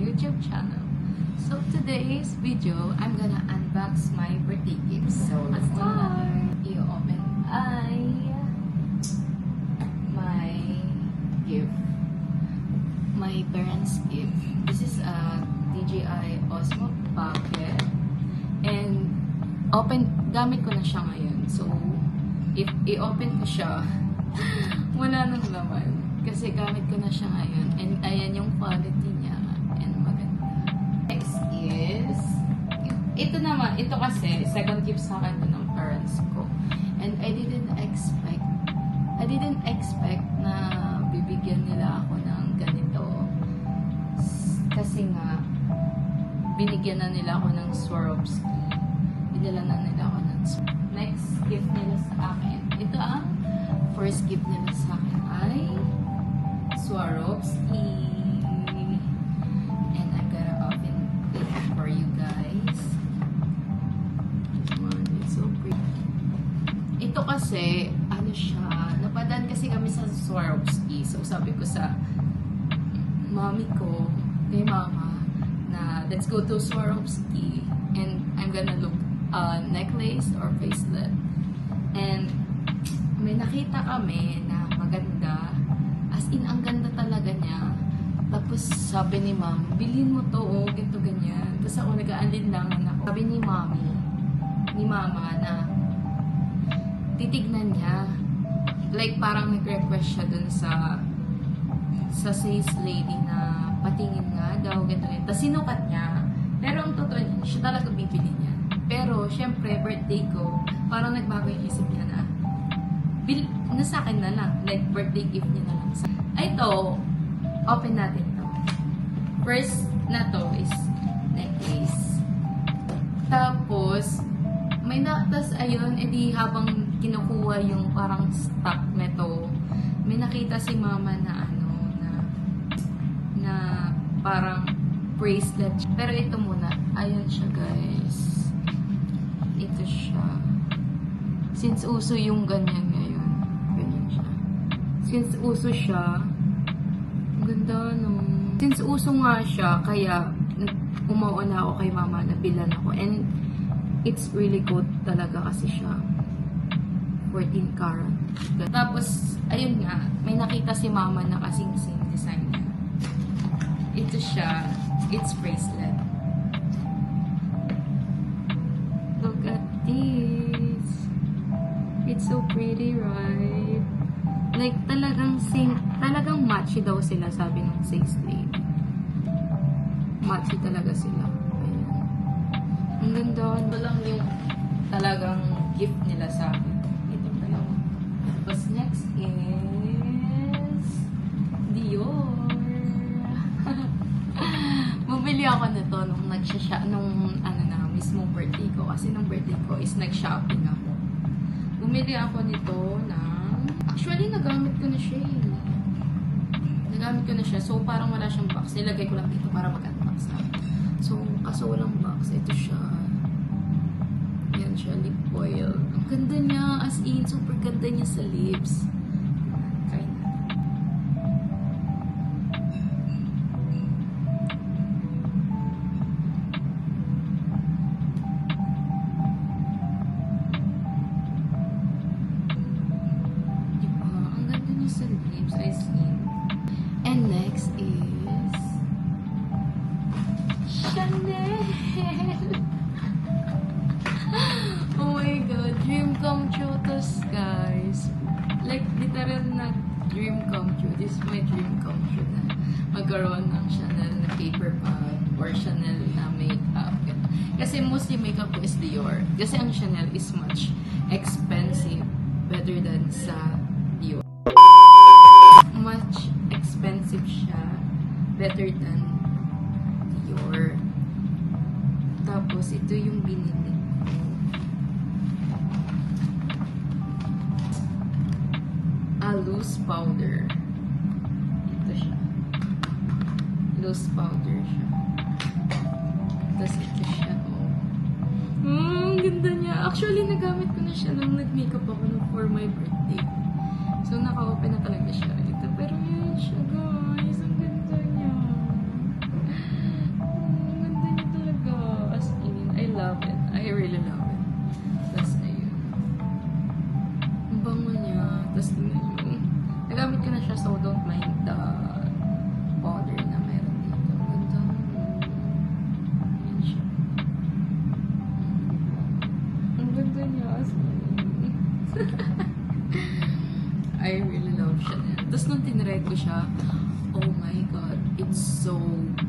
YouTube channel. So today's video, I'm gonna unbox my birthday gift. So let's start. I-open my gift. My parents' gift. This is a DJI Osmo Pocket. And gamit ko na siya ngayon. So if i-open ko siya, wala nang laman. Kasi gamit ko na siya ngayon. And ayan yung quality niya. And maganda. Next is, ito naman, ito kasi, second gift sa akin ng parents ko. And I didn't expect na bibigyan nila ako ng ganito. Kasi nga, binigyan na nila ako ng Swarovski. Binila na nila ako ng Swarovski. Next gift nila sa akin. Ito ang first gift nila sa akin ay Swarovski. And I'm gonna open it for you guys. It's so pretty. Ito kasi, ano siya, napadaan kasi kami sa Swarovski. So sabi ko sa mommy ko, kay mama, na let's go to Swarovski and I'm gonna look necklace or bracelet. And may nakita kami na maganda. As in, ang ganda talaga niya. Tapos sabi ni ma'am, bilhin mo to, oh, ganito ganyan. Tapos ako nag-aalinlangan ako. Sabi ni mama na titignan niya. Like parang nag-request siya dun sa sales lady na patingin nga daw, ganito. Tapos sinukat niya. Pero ang totoo niya, siya talaga bibili niya. Pero syempre, birthday ko, parang nagbago yung isip niya na sa akin na lang. Like, birthday gift niya na lang. Ito, open natin to. First na to is necklace. Tapos, ayun, edi habang kinukuha yung parang stock nito, may nakita si mama na na parang bracelet. Pero ito muna, ayun siya guys. Ito siya. Since uso yung ganyan ngayon. Ganyan siya. Since uso siya, ang ganda nung... Since uso nga siya, kaya umauna ako kay mama na bilan ako. And it's really good talaga kasi siya. 14 karat. Tapos, ayun nga, may nakita si mama na kasing same design niya. Ito siya. It's bracelet. Look at this. It's so pretty, right? Like, talagang matchy daw sila, sabi ng sales lady. Matchy talaga sila. Ayan. Ang ganda. Ito lang yung talagang gift nila sa akin. Ito talaga. Tapos next is Dior. Bumili ako nito nung mismo birthday ko. Kasi nung birthday ko is nag-shopping ako. Bumili ako nito actually, nagamit ko na siya So, parang wala siyang box. Nilagay ko lang dito para mag-unbox na. So, kaso walang box. Ito siya. Yan siya, lip oil. Ang ganda niya. As in, super ganda niya sa lips. Try na. Sa lips, I see. And next is Chanel. Oh my god, dream come true to guys. Like literal na dream come true. This is my dream come true na magkaroon ng Chanel na paper bag or Chanel na makeup. Kasi mostly makeup ko is Dior. Kasi ang Chanel is much expensive better than sa Dior. Much expensive siya. Better than Dior. Tapos, ito yung binili ko. A loose powder. Ito siya. Loose powder siya. Tapos, ito siya. Ang ganda niya. Actually, nagamit ko na siya nung nag-makeup ako for my birthday. So, naka-open na talaga siya. Ito, pero yan siya, guys. Ang ganda niya. so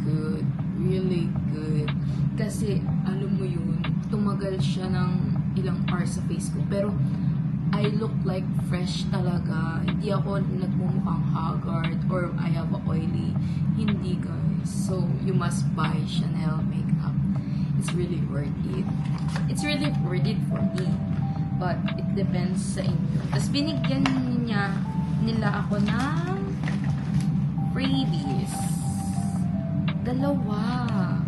good. Really good. Kasi, alam mo yun, tumagal siya ng ilang hours sa face ko. Pero, I look like fresh talaga. Hindi ako nagmumukhang haggard or I have a oily. Hindi, guys. So, you must buy Chanel makeup. It's really worth it. It's really worth it for me. But, it depends sa inyo. Tapos, binigyan nila ako ng freebies. Dalawa.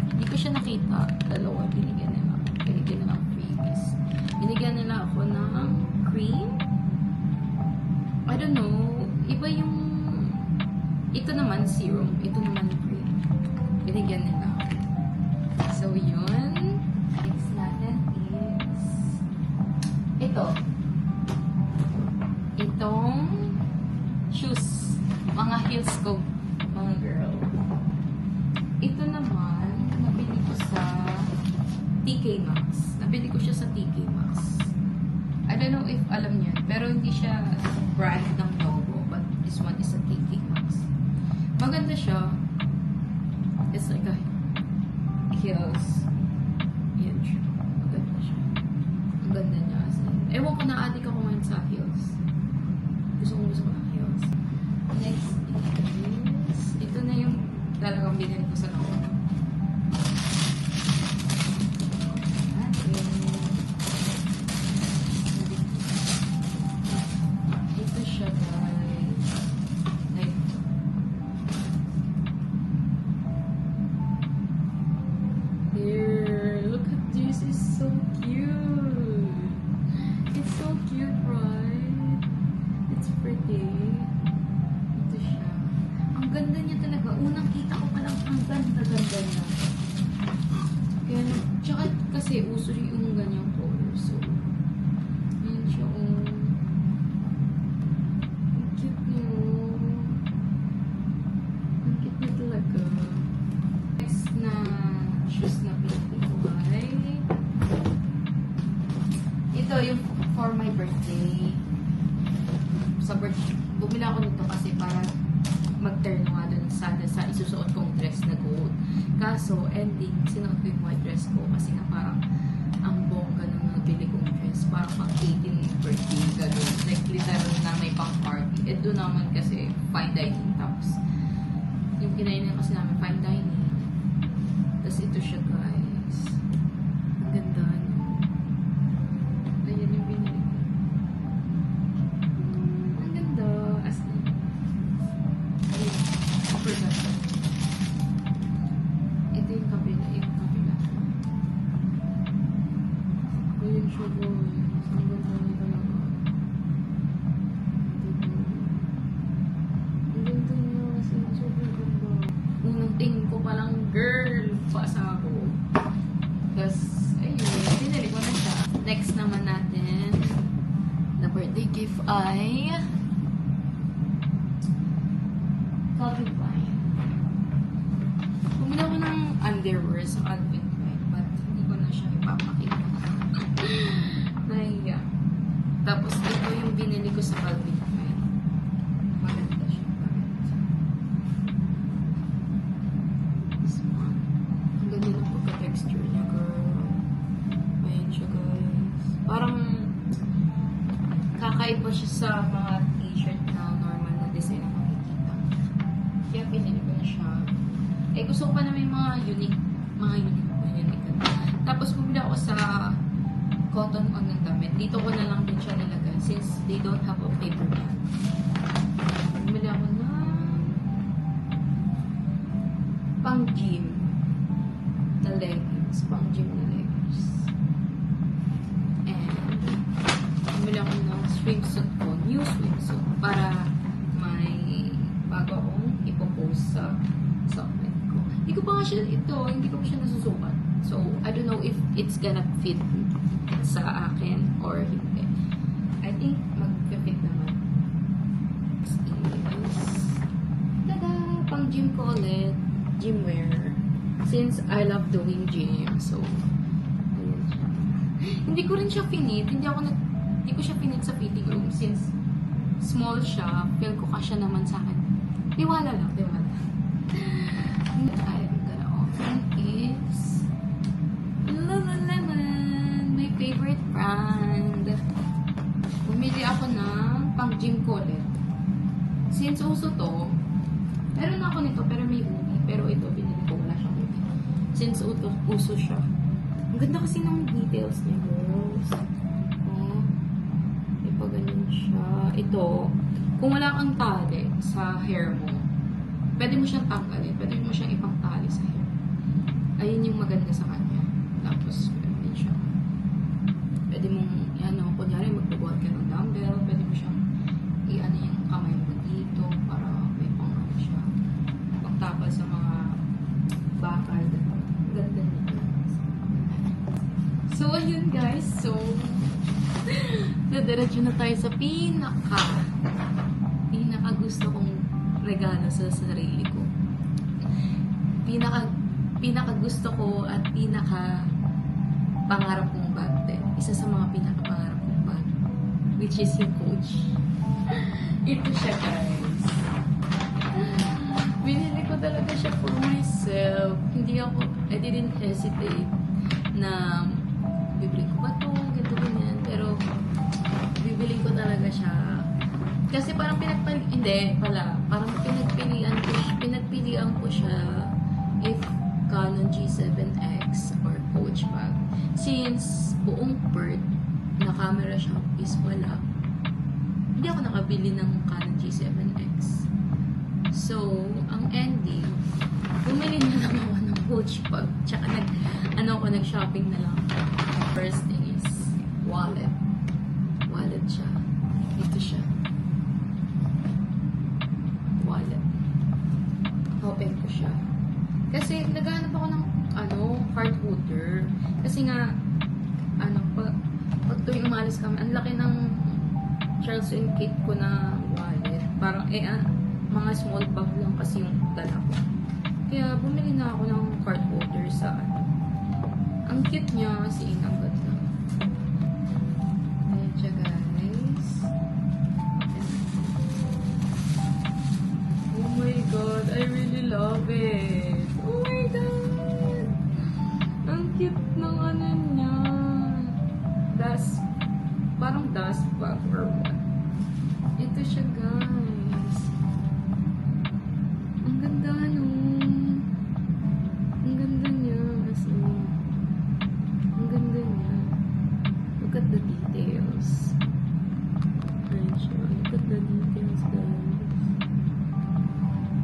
Hindi ko siya nakita. Dalawa binigyan nila. Binigyan nila ng freebies. Binigyan nila ako ng cream. I don't know. Iba yung... Ito naman serum. Ito naman cream. Binigyan nila. So, yun. Next natin is... Ito. Itong shoes. Mga heels ko. Mga girl. Ito naman, nabili ko sa TK Maxx. Nabili ko siya sa TK Maxx. I don't know if alam niyo, pero hindi siya brand ng logo, but this one is a TK Maxx. Maganda siya. It's like a heels. Yan siya. Maganda siya. Ang ganda niya. Ewan ko na adik ako ngayon sa heels. Gusto ko ng heels. Next is, ito na yung talagang binili ko sa loob. Ito siya, guys. Like, here, look at this. It's so cute. It's so cute, right? It's pretty. Ito siya. Ang ganda niya talaga. Unang kita ko palang ang ganda-ganda niya. Kaya, tsaka kasi uso yung ganyang color. So, yun siya. Ang cute niyo. Ang cute niya talaga. Next na shoes na pinili ko ay ito yung for my birthday. Sa birthday, bumili ako nito kasi para mag-turn nga dun sa isusuot kong dress na gold. Kaso, ending, sinuot ko yung white dress ko kasi nga parang ang bongga nung nabili kong dress. Parang pang 18th birthday, gano'n. Like, literal na may pang party. Eh, doon naman kasi fine dining. Tapos, yung kinain na kasi namin fine dining. Tapos, ito siya, guys. Ang ganda niya. Ayan yung binili ko. Ang ganda. As in. Ito yung kabila. Yung kabila. Ayun siya, boys. Ang ganda niya talaga. Ang ganda niya. Kasi sobrang ganda. Unang tingin ko palang, girl, pasa ako. Tapos, ayun, pinili ko na siya. Next naman natin, na birthday gift ay Calvin Klein. Bumili ako ng underwear sa Calvin Klein, but hindi ko na siya ipapakita. Nahiya. Tapos, ito yung binili ko sa Calvin Klein. Maganda siya. This one. Ang ganda ng pagka-texture niya, girl. Ayan siya, guys. Parang kakaiba siya sa mga t-shirt na normal na design na makikita. Kaya pinili ko na siya. Eh, gusto ko pa na may mga unique. Tapos, bumili ako sa Cotton On ng damit. Dito ko na lang din siya nilagay since they don't have a paper bag. Bumili ako na pang gym na leggings. Pang gym na leggings. And bumili ako ng swimsuit ko. New swimsuit. Para may bago akong ipopost sa software ko. Hindi ko pa nga siya hindi ko pa siya nasusukat. So, I don't know if it's gonna fit sa akin or hindi. I think mag-fit naman. Tada! Pang gym ko ulit. Gym wear. Since I love doing gym. So, ayun siya. Hindi ko rin siya finit. Hindi ko siya finit sa fitting room since small siya. Feel ko kasya naman sa akin. Tiwala lang, tiwala. since uso to, meron na ako nito pero may uni. Pero ito, binili ko, wala siyang uni. Since uso siya. Ang ganda kasi ng details niya, girls. Oh, ipa ganun siya. Ito, kung wala kang tali sa hair mo, pwede mo siyang tanggalin. Pwede mo siyang ipangtali sa hair. Ayun yung maganda sa kanya. Tapos, pwede siya. Pwede mong, kunyari magbubuhat ka ng dumbbell. Pwede mo siyang i-ano yung kamay mo dito para may pang-ano siya. Pagtapal sa mga bakal. Ganda niya. So, ayun guys. So, nadiretso na tayo sa pinaka gusto kong regalo sa sarili ko. Pinaka gusto ko at pinaka pangarap kong bag din. Isa sa mga pinaka pangarap kong bag. Which is yung Coach. Ito siya guys. Binili ko talaga siya for myself. I didn't hesitate na bibili ko ba ito, ganito ganyan. Pero bibili ko talaga siya. Kasi parang parang pinagpilian ko siya if Canon G7X or Coach bag. Since buong Perth na camera shop is wala, hindi ako nakabili ng Canon G7X. So, ang ending, bumili na lang ako ng Coach bag. Tsaka nag-shopping na lang. First thing is wallet. Wallet siya. Ito siya. Wallet. Open ko siya. Kasi naghahanap ako ng card holder. Kasi nga pag tuwing umalis kami, ang laki ng Charles & Kate ko na wallet. Parang mga small bag lang kasi yung dala ko. Kaya bumili na ako ng card holder sa Ang cute niya kasi ang ganda. Ayan siya guys. Oh my god, I really love it. Oh my god. Ang cute ng niya. Parang dust bag or what. Ito siya guys. Ang ganda Ang ganda niya kasi. Ang ganda niya. Look at the details. Ayan siya. Look at the details guys.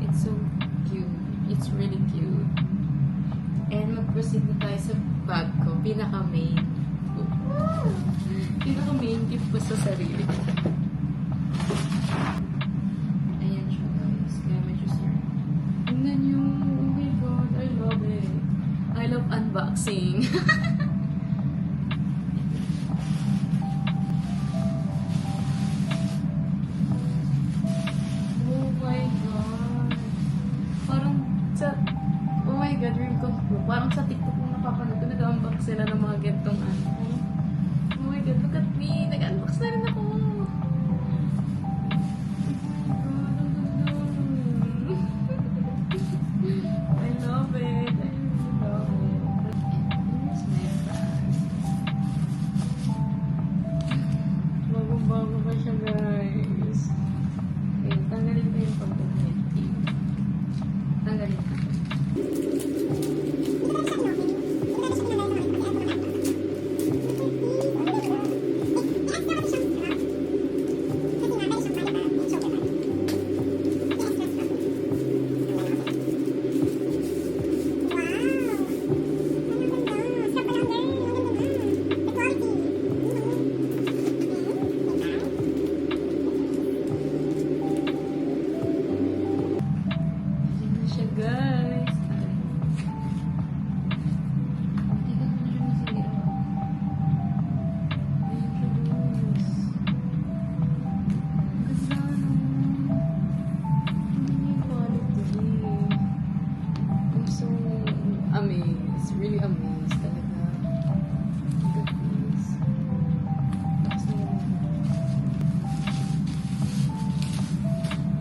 It's so cute. It's really cute. And mag-proceed na tayo sa bag ko. Pinaka-main gift ko sa sarili ko. Ayan siya guys. Kaya medyo sorry. Tingnan nyo. Oh my god. I love it. I love unboxing. Oh my god. Oh my god, dream come true. Parang sa TikTok kung napapanood ko, nag-unbox sila ng mga gantong Oh my god, look at me. Nag-unbox na rin ako. I love it. I really love it. Here's my bag. Bago-bago pa siya guys. Okay, tanggalin ko yung pagpapaliti. Tanggalin ko. Really amazed talaga. Look at this.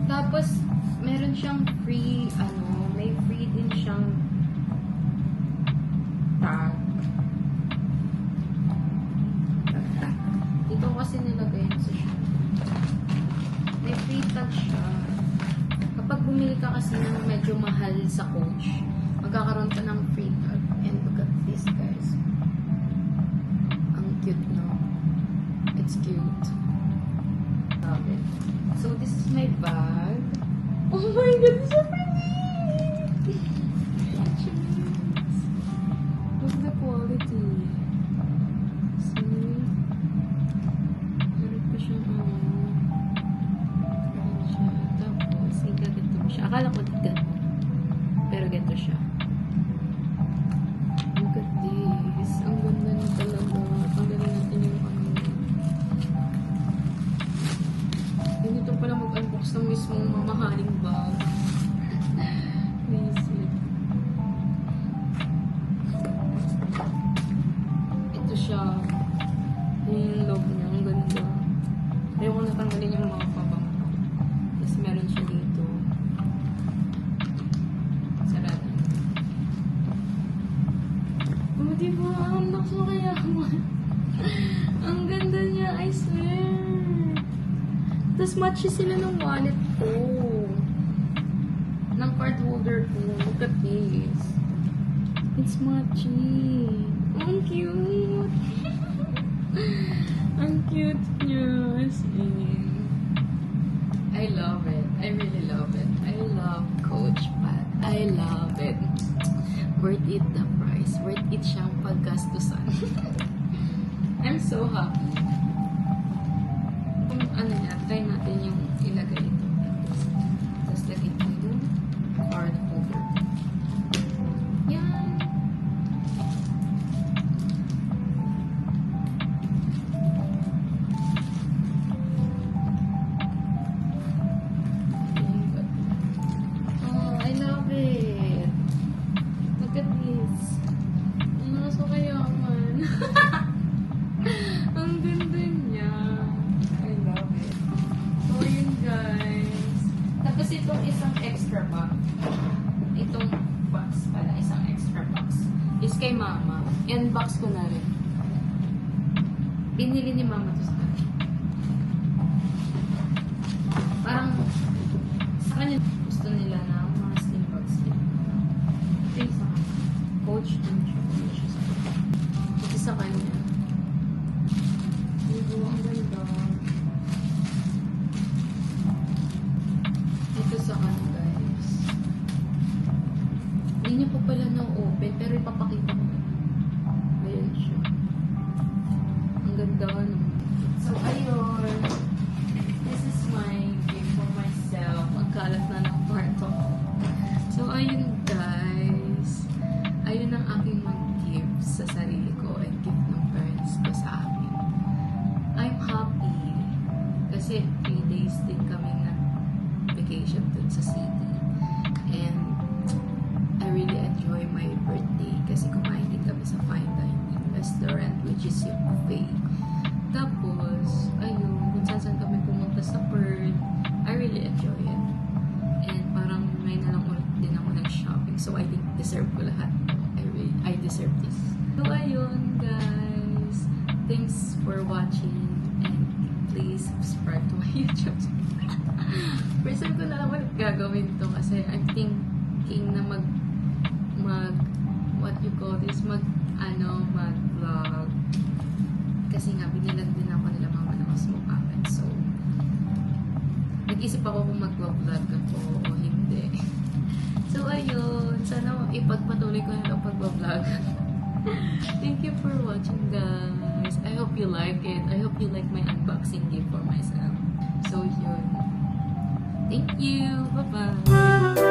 Tapos, meron siyang free, may free din siyang tag. Ito kasi nilagay sa shop. May free tag siya. naman sa Coach, magkakaroon ka ng free tag. And look at this, guys. Ang cute, no? It's cute. Love it. So, this is my bag. Oh my God, it's so pretty! Look at the quality. See? Meron pa siyang meron siya. Tapos, ganito mo siya. Akala ko ganito. Pero ganito siya. Look at this. Ang ganda niya talaga. Tanggalin natin yung ganito pala mag-unbox ng mismong mamahaling bag. Crazy. Ito siya. Yung loob niya. Ang ganda. Ayaw ko natanggalin yung mga pabangko. Tapos meron siya dito. Sarado. Oh, diba? Ang lakas mo kaya naman. Ang ganda niya. I swear. Tapos matchy sila ng wallet ko. Ng card holder ko. Look at this. It's matchy. Oh, ang cute. Ang cute niya. As in. I love it. I really love it. I love Coach bag. I love it. Worth it the price. Worth it siyang paggastusan. I'm so happy. Ano niya, try natin yung ilagay ito. Tapos lagay ko yung card holder. Yan. Oh, I love it. Look at this. Ano so kayaman. Ang ganda niya. I love it. So, yun guys. Tapos itong isang extra box. Itong box pala, isang extra box. Is kay mama. Unbox ko na rin. Pinili ni mama to sa kanya. Parang sa kanya gusto nila na mga slim bags din. Ito yung sa kanya. Coach din siya. Ito sa kanya. Ang ganda. Ito sa ano guys. Hindi niya pa pala na-open pero ipapakita ko. Ayan siya. Ang ganda no. So ayun. This is my gift for myself. Ang kalat na ng kwarto ko. So ayun guys. Ayun ang aking mag-gift sa sarili ko and gift ng parents ko sa akin. I'm happy kasi 3 days din kami na vacation dun sa city. And I really enjoy my birthday kasi kumain din kami sa fine dining restaurant which is yung buffet. Tapos, ayun, kung saan kami pumunta sa Perth, I really enjoy it. And parang may nalang ulit din ako ng shopping. So I think deserve ko lahat. I deserve this. So ayun guys. Thanks for watching and please subscribe to my YouTube channel. First time ko na lang ulit gagawin to kasi I'm thinking na what you call this, mag-vlog. Kasi nga, binilag din ako nila mama ng Osmo Packet. So, nag-isip ako kung mag-vlog ako o hindi. So, ayun. Sana ipagpatuloy ko na ang pag-vlog. Thank you for watching, guys. I hope you like it. I hope you like my unboxing gift for myself. So, yun. Thank you. Bye-bye.